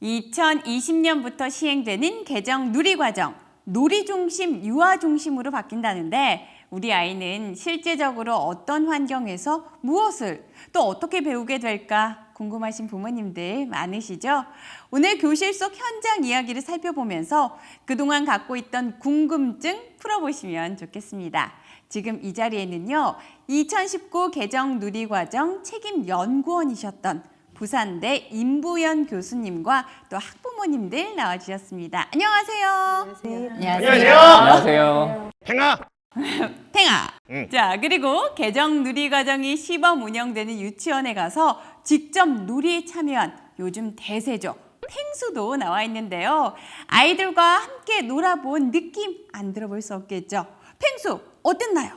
2020년부터 시행되는 개정 누리과정, 놀이 중심, 유아 중심으로 바뀐다는데 우리 아이는 실제적으로 어떤 환경에서 무엇을 또 어떻게 배우게 될까 궁금하신 부모님들 많으시죠? 오늘 교실 속 현장 이야기를 살펴보면서 그동안 갖고 있던 궁금증 풀어보시면 좋겠습니다. 지금 이 자리에는요, 2019 개정 누리과정 책임 연구원이셨던 부산대 임부연 교수님과 또 학부모님들 나와주셨습니다. 안녕하세요. 안녕하세요. 안녕하세요. 팽아. 팽아. 자, 그리고 개정 누리과정이 시범 운영되는 유치원에 가서 직접 놀이에 참여한 요즘 대세죠. 펭수도 나와 있는데요. 아이들과 함께 놀아본 느낌 안 들어볼 수 없겠죠. 펭수 어땠나요?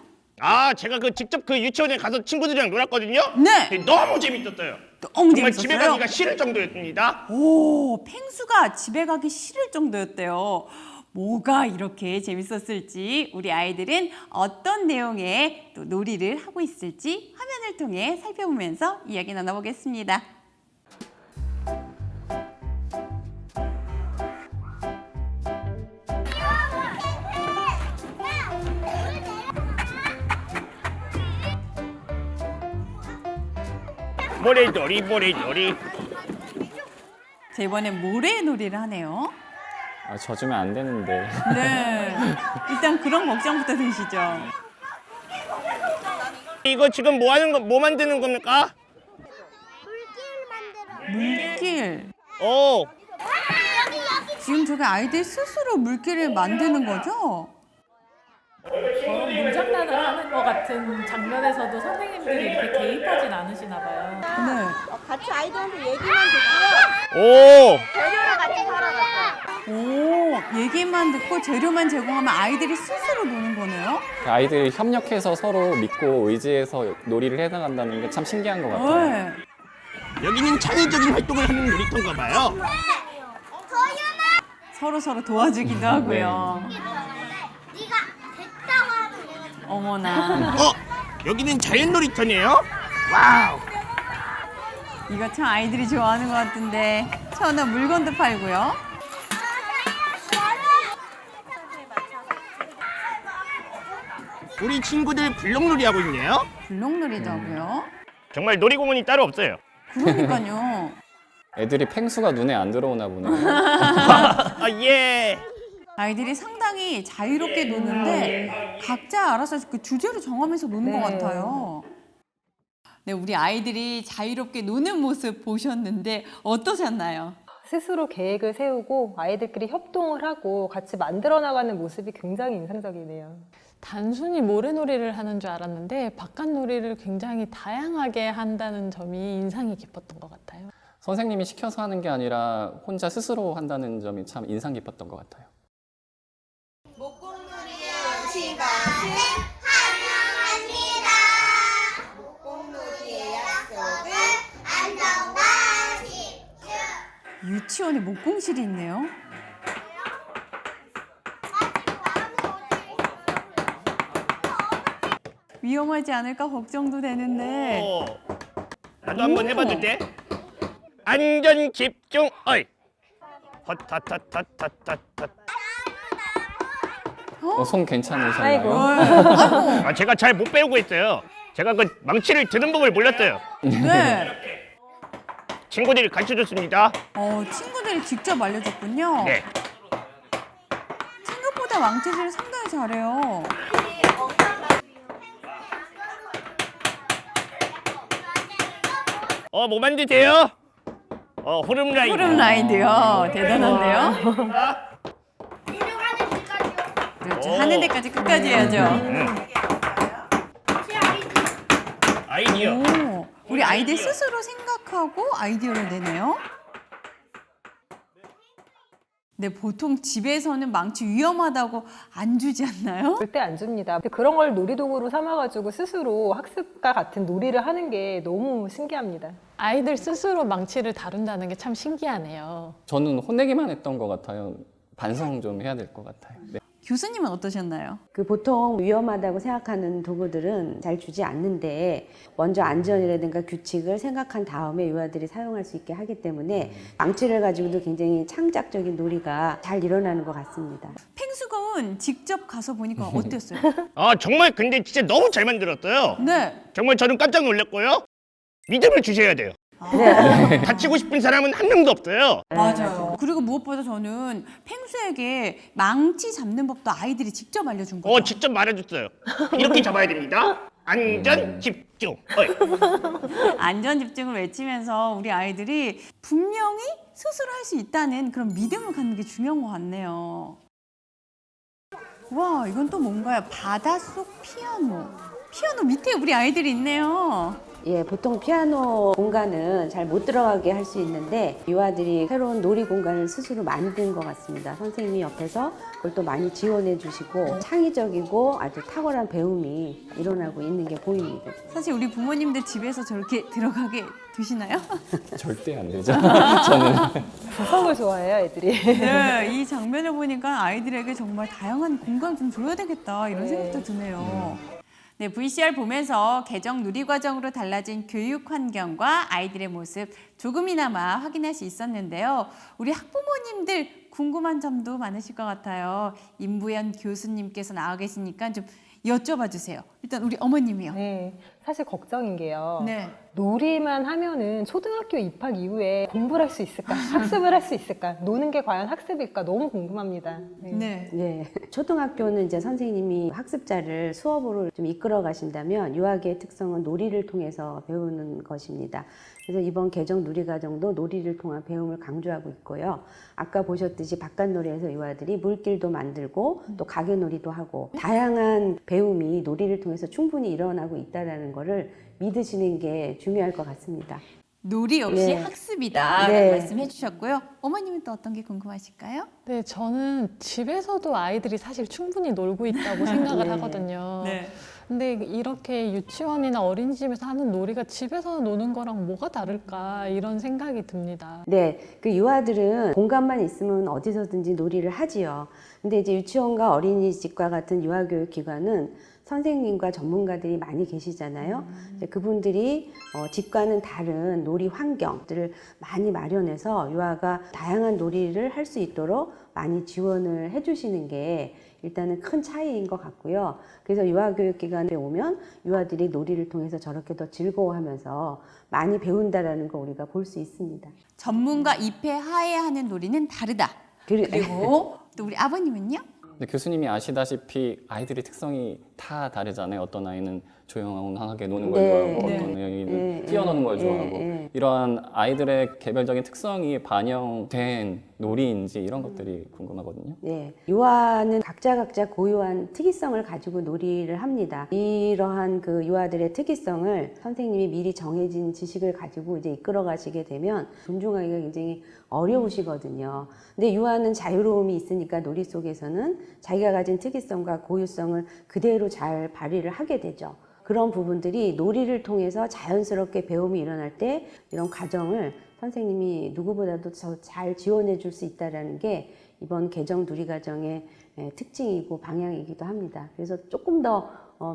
제가 직접 유치원에 가서 친구들이랑 놀았거든요. 네. 너무 재밌었어요. 너무 정말 재밌었어요? 집에 가기가 싫을 정도였습니다. 오, 펭수가 집에 가기 싫을 정도였대요. 뭐가 이렇게 재밌었을지 우리 아이들은 어떤 내용의 또 놀이를 하고 있을지 화면을 통해 살펴보면서 이야기 나눠보겠습니다. 모래놀이 모래놀이. 자, 이번엔 모래놀이를 하네요. 져주면 안 되는데. 네, 일단 그런 걱정부터 드시죠. 이거 지금 뭐 만드는 겁니까? 물길. 오. 지금 저게 아이들 스스로 물길을 만드는 거죠? 저런 물장난을 하는 것 같은 장면에서도 선생님들이 이렇게 개입하진 않으시나 봐요. 네. 같이 아이들한테 얘기만 듣고요. 오. 재료를 같이 사러 갔어요. 오, 얘기만 듣고 재료만 제공하면 아이들이 스스로 노는 거네요? 아이들이 협력해서 서로 믿고 의지해서 놀이를 해나간다는 게 참 신기한 것 같아요. 네. 여기는 창의적인 활동을 하는 놀이터인가 봐요. 서로 도와주기도 하고요. 네가 됐다고 하면 내가 어머나, 여기는 자연 놀이터네요. 와우. 이거 참 아이들이 좋아하는 것 같은데 천하 물건도 팔고요. 우리 친구들 블록놀이 하고 있네요. 블록놀이도 하고요. 정말 놀이공원이 따로 없어요. 그러니까요. 애들이 펭수가 눈에 안 들어오나 보네요. 예. 아이들이 상당히 자유롭게 노는데 각자 알아서 그 주제를 정하면서 노는 것 같아요. 네, 우리 아이들이 자유롭게 노는 모습 보셨는데 어떠셨나요? 스스로 계획을 세우고 아이들끼리 협동을 하고 같이 만들어 나가는 모습이 굉장히 인상적이네요. 단순히 모래놀이를 하는 줄 알았는데 바깥놀이를 굉장히 다양하게 한다는 점이 인상이 깊었던 것 같아요. 선생님이 시켜서 하는 게 아니라 혼자 스스로 한다는 점이 참 인상 깊었던 것 같아요. 목공놀이의 시간을 환영합니다. 목공놀이의 약속은 안정과 집중. 유치원에 목공실이 있네요. 위험하지 않을까 걱정도 되는데. 나도 한번 해봐도 돼? 안전 집중. 어이. 헛헛헛헛헛헛. 손 괜찮으셨나요? 아이고. 제가 잘 못 배우고 있어요. 제가 그 망치를 드는 법을 몰랐어요. 네. 친구들이 가르쳐줬습니다. 친구들이 직접 알려줬군요. 네. 생각보다 망치질을 상당히 잘해요. 뭐 만드세요? 호름라이드. 호름라이드요. 대단한데요. 유명하는 데까지요. 그렇죠. 하는 데까지 끝까지 해야죠. 아이디어. 오, 우리 아이들 스스로 생각하고 아이디어를 내네요. 네, 보통 집에서는 망치 위험하다고 안 주지 않나요? 절대 안 줍니다. 그런 걸 놀이도구로 삼아가지고 스스로 학습과 같은 놀이를 하는 게 너무 신기합니다. 아이들 스스로 망치를 다룬다는 게 참 신기하네요. 저는 혼내기만 했던 것 같아요. 반성 좀 해야 될 것 같아요. 네. 교수님은 어떠셨나요? 그 보통 위험하다고 생각하는 도구들은 잘 주지 않는데 먼저 안전이라든가 규칙을 생각한 다음에 유아들이 사용할 수 있게 하기 때문에 망치를 가지고도 굉장히 창작적인 놀이가 잘 일어나는 것 같습니다. 팽수건 직접 가서 보니까 어땠어요? 아, 정말 근데 진짜 너무 잘 만들었어요. 네. 정말 저는 깜짝 놀랐고요. 믿음을 주셔야 돼요. 네. 다치고 싶은 사람은 한 명도 없어요. 맞아요. 그리고 무엇보다 저는 팽수에게 망치 잡는 법도 아이들이 직접 알려준 거죠. 직접 말해줬어요. 이렇게 잡아야 됩니다. 안전, 집중. 어이. 안전 집중을 외치면서 우리 아이들이 분명히 스스로 할 수 있다는 그런 믿음을 갖는 게 중요한 것 같네요. 와, 이건 또 뭔가요? 바닷속 피아노. 피아노 밑에 우리 아이들이 있네요. 예, 보통 피아노 공간은 잘 못 들어가게 할 수 있는데 유아들이 새로운 놀이 공간을 스스로 만든 것 같습니다. 선생님이 옆에서 그걸 또 많이 지원해 주시고 창의적이고 아주 탁월한 배움이 일어나고 있는 게 보입니다. 사실 우리 부모님들 집에서 저렇게 들어가게 두시나요? 절대 안 되죠. 저는 구석을 좋아해요, 애들이. 네, 이 장면을 보니까 아이들에게 정말 다양한 공간을 좀 줘야 되겠다 이런 생각도 드네요. 네, VCR 보면서 개정 누리과정으로 달라진 교육 환경과 아이들의 모습 조금이나마 확인할 수 있었는데요. 우리 학부모님들 궁금한 점도 많으실 것 같아요. 임부연 교수님께서 나와 계시니까 좀 여쭤봐 주세요. 일단 우리 어머님이요. 네, 사실 걱정인 게요. 네. 놀이만 하면은 초등학교 입학 이후에 공부를 할 수 있을까? 학습을 할 수 있을까? 노는 게 과연 학습일까? 너무 궁금합니다. 네. 네. 네, 초등학교는 이제 선생님이 학습자를 수업으로 좀 이끌어 가신다면 유아계의 특성은 놀이를 통해서 배우는 것입니다. 그래서 이번 개정 누리과정도 놀이를 통한 배움을 강조하고 있고요. 아까 보셨듯이 바깥놀이에서 유아들이 물길도 만들고 또 가게놀이도 하고 다양한 배움이 놀이를 통해서 충분히 일어나고 있다는 것을 믿으시는 게 중요할 것 같습니다. 놀이 역시 네. 학습이다라는 네. 말씀해 주셨고요. 어머님은 또 어떤 게 궁금하실까요? 네, 저는 집에서도 아이들이 사실 충분히 놀고 있다고 생각을 네. 하거든요. 근데 이렇게 유치원이나 어린이집에서 하는 놀이가 집에서 노는 거랑 뭐가 다를까 이런 생각이 듭니다. 네, 그 유아들은 공간만 있으면 어디서든지 놀이를 하지요. 근데 이제 유치원과 어린이집과 같은 유아교육기관은 선생님과 전문가들이 많이 계시잖아요. 이제 그분들이 집과는 다른 놀이 환경들을 많이 마련해서 유아가 다양한 놀이를 할 수 있도록 많이 지원을 해주시는 게 일단은 큰 차이인 것 같고요. 그래서 유아교육기관에 오면 유아들이 놀이를 통해서 저렇게 더 즐거워하면서 많이 배운다라는 거 우리가 볼 수 있습니다. 전문가 입회 하에 하는 놀이는 다르다. 그리고 또 우리 아버님은요? 근데 교수님이 아시다시피 아이들의 특성이 다 다르잖아요. 어떤 아이는 조용하게 노는 걸 네, 좋아하고 네. 어떤 아이는 네, 뛰어노는 걸 네, 좋아하고 네. 이러한 아이들의 개별적인 특성이 반영된 놀이인지 이런 것들이 궁금하거든요. 네, 유아는 각자 고유한 특이성을 가지고 놀이를 합니다. 이러한 그 유아들의 특이성을 선생님이 미리 정해진 지식을 가지고 이제 이끌어 가시게 되면 존중하기가 굉장히 어려우시거든요. 근데 유아는 자유로움이 있으니까 놀이 속에서는 자기가 가진 특이성과 고유성을 그대로 잘 발휘를 하게 되죠. 그런 부분들이 놀이를 통해서 자연스럽게 배움이 일어날 때 이런 과정을 선생님이 누구보다도 잘 지원해 줄 수 있다는 게 이번 개정 누리과정의 특징이고 방향이기도 합니다. 그래서 조금 더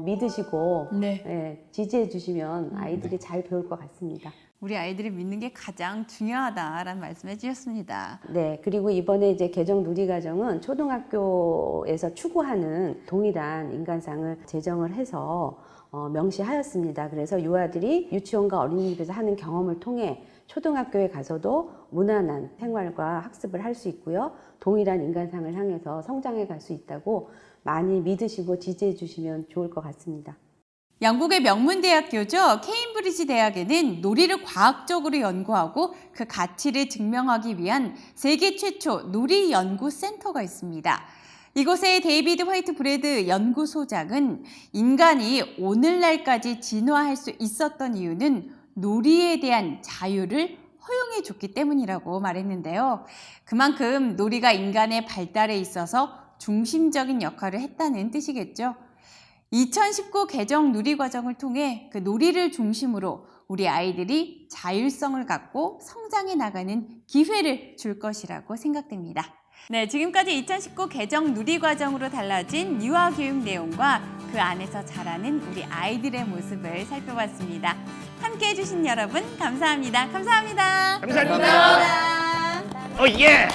믿으시고 네. 지지해 주시면 아이들이 잘 배울 것 같습니다. 우리 아이들이 믿는 게 가장 중요하다라는 말씀해 주셨습니다. 네, 그리고 이번에 이제 개정 누리과정은 초등학교에서 추구하는 동일한 인간상을 제정을 해서 명시하였습니다. 그래서 유아들이 유치원과 어린이집에서 하는 경험을 통해 초등학교에 가서도 무난한 생활과 학습을 할 수 있고요. 동일한 인간상을 향해서 성장해 갈 수 있다고 많이 믿으시고 지지해 주시면 좋을 것 같습니다. 영국의 명문 대학교죠. 케임브리지 대학에는 놀이를 과학적으로 연구하고 그 가치를 증명하기 위한 세계 최초 놀이 연구 센터가 있습니다. 이곳의 데이비드 화이트 브레드 연구소장은 인간이 오늘날까지 진화할 수 있었던 이유는 놀이에 대한 자유를 허용해 줬기 때문이라고 말했는데요. 그만큼 놀이가 인간의 발달에 있어서 중심적인 역할을 했다는 뜻이겠죠. 2019 개정 누리과정을 통해 그 놀이를 중심으로 우리 아이들이 자율성을 갖고 성장해 나가는 기회를 줄 것이라고 생각됩니다. 네, 지금까지 2019 개정 누리과정으로 달라진 유아교육 내용과 그 안에서 자라는 우리 아이들의 모습을 살펴봤습니다. 함께해 주신 여러분 감사합니다. 감사합니다. 감사합니다. 어, 예.